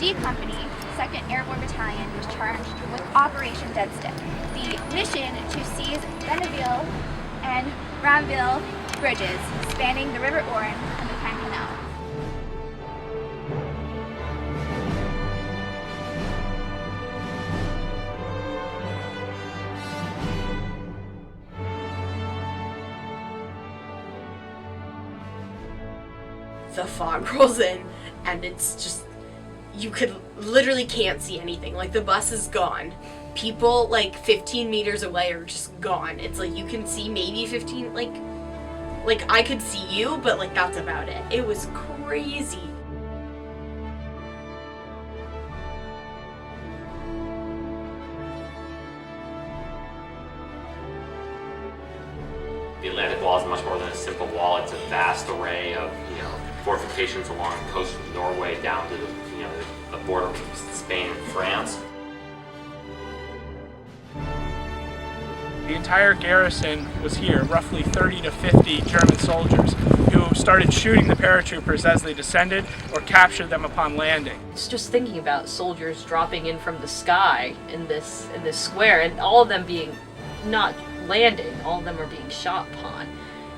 D Company, 2nd Airborne Battalion, was charged with Operation Dead Stick, the mission to seize Benneville and Granville bridges spanning the River Oron and the Caen Canal. The fog rolls in, and it's just, you literally can't see anything. Like, the bus is gone. People, like, 15 meters away are just gone. It's like, you can see maybe 15, like I could see you, but, like, that's about it. It was crazy. The Atlantic Wall is much more than a simple wall. It's a vast array of, fortifications along the coast of Norway down to the border with Spain and France. The entire garrison was here, roughly 30 to 50 German soldiers, who started shooting the paratroopers as they descended or captured them upon landing. It's just thinking about soldiers dropping in from the sky in this square, and all of them being not landing, all of them are being shot upon.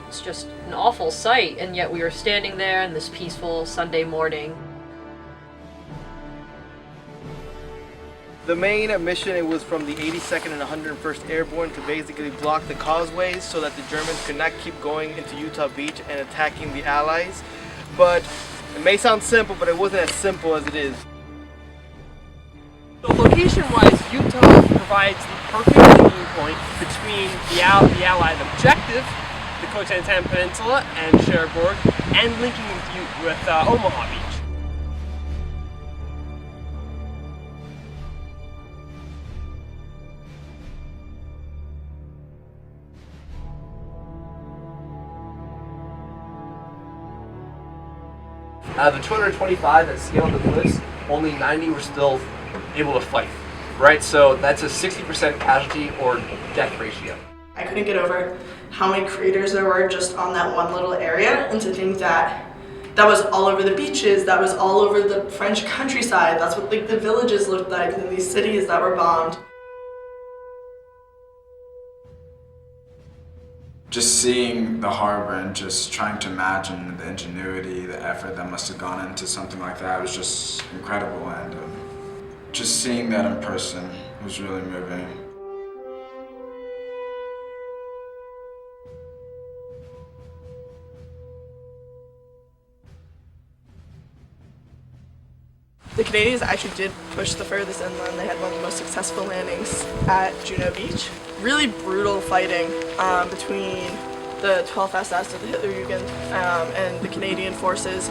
It's just an awful sight, and yet we were standing there on this peaceful Sunday morning. The main mission, it was from the 82nd and 101st Airborne to basically block the causeways so that the Germans could not keep going into Utah Beach and attacking the Allies. But it may sound simple, but it wasn't as simple as it is. So location-wise, Utah provides the perfect linking point between the Allied objective, the Koh-Tanthan Peninsula and Cherbourg, and linking with Omaha Beach. Out of the 225 that scaled the cliffs, only 90 were still able to fight, right? So that's a 60% casualty or death ratio. I couldn't get over how many craters there were just on that one little area, and to think that was all over the beaches, that was all over the French countryside, that's what the villages looked like in these cities that were bombed. Just seeing the harbor and just trying to imagine the ingenuity, the effort that must have gone into something like that was just incredible, and just seeing that in person was really moving. The Canadians actually did push the furthest inland. They had one of the most successful landings at Juno Beach. Really brutal fighting between the 12th SS of the Hitlerjugend and the Canadian forces.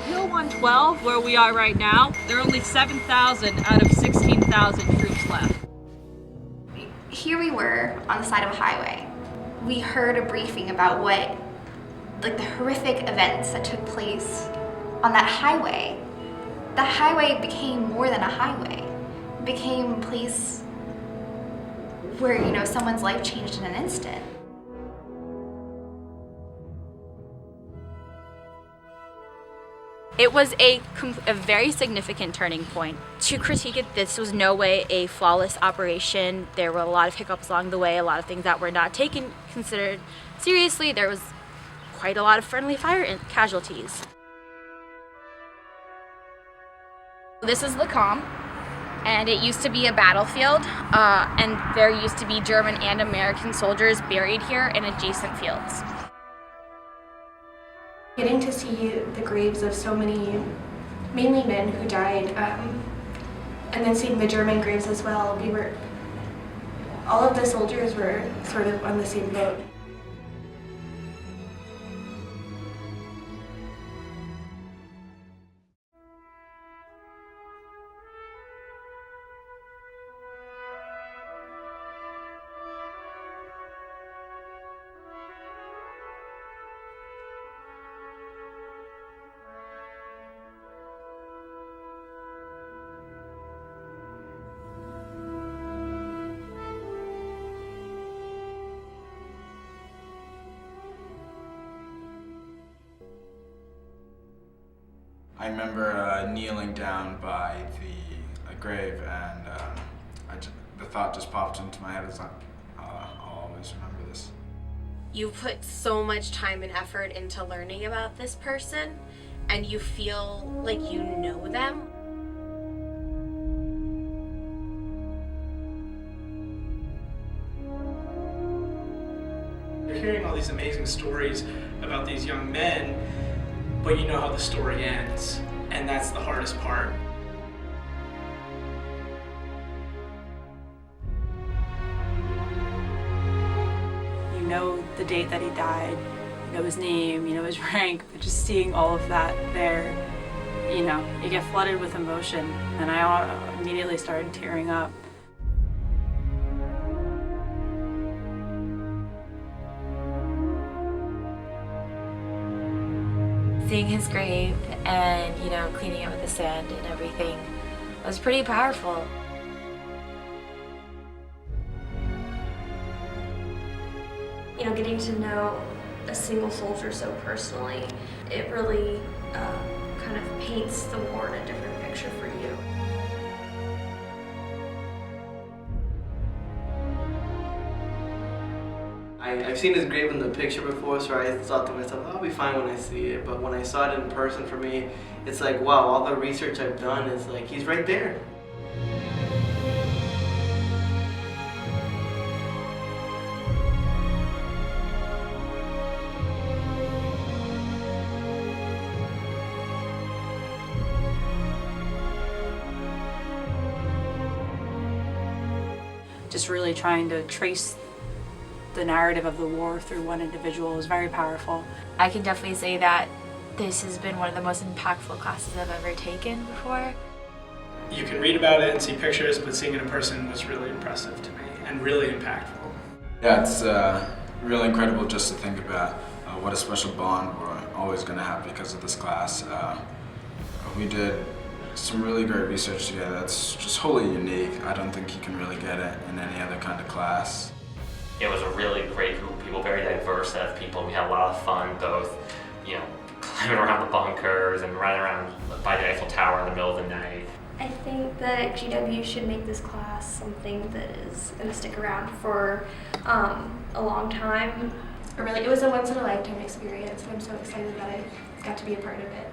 Hill 112, where we are right now, there are only 7,000 out of 16,000 troops left. Here we were on the side of a highway. We heard a briefing about the horrific events that took place on that highway. The highway became more than a highway. It became a place where, someone's life changed in an instant. It was a very significant turning point. To critique it, this was no way a flawless operation. There were a lot of hiccups along the way, a lot of things that were not considered seriously. There was quite a lot of friendly fire casualties. This is Lacombe, and it used to be a battlefield, and there used to be German and American soldiers buried here in adjacent fields. Getting to see the graves of so many, mainly men who died, and then seeing the German graves as well, all of the soldiers were sort of on the same boat. I remember kneeling down by the grave, and the thought just popped into my head. It's like, I'll always remember this. You put so much time and effort into learning about this person, and you feel like you know them. You're hearing all these amazing stories about these young men, but you know how the story ends, and that's the hardest part. You know the date that he died, you know his name, you know his rank, but just seeing all of that there, you know, you get flooded with emotion, and I immediately started tearing up. Seeing his grave and, you know, cleaning it with the sand and everything was pretty powerful. You know, getting to know a single soldier so personally, it really kind of paints the war in a different picture for you. I've seen his grave in the picture before, so I thought to myself, I'll be fine when I see it. But when I saw it in person, for me, it's like, wow, all the research I've done is like, he's right there. Just really trying to trace the narrative of the war through one individual was very powerful. I can definitely say that this has been one of the most impactful classes I've ever taken before. You can read about it and see pictures, but seeing it in person was really impressive to me and really impactful. Yeah, it's really incredible just to think about what a special bond we're always going to have because of this class. We did some really great research together that's just wholly unique. I don't think you can really get it in any other kind of class. It was a really great group of people, very diverse set of people. We had a lot of fun, both, you know, climbing around the bunkers and running around by the Eiffel Tower in the middle of the night. I think that GW should make this class something that is going to stick around for a long time. It was a once-in-a-lifetime experience, and I'm so excited that I got to be a part of it.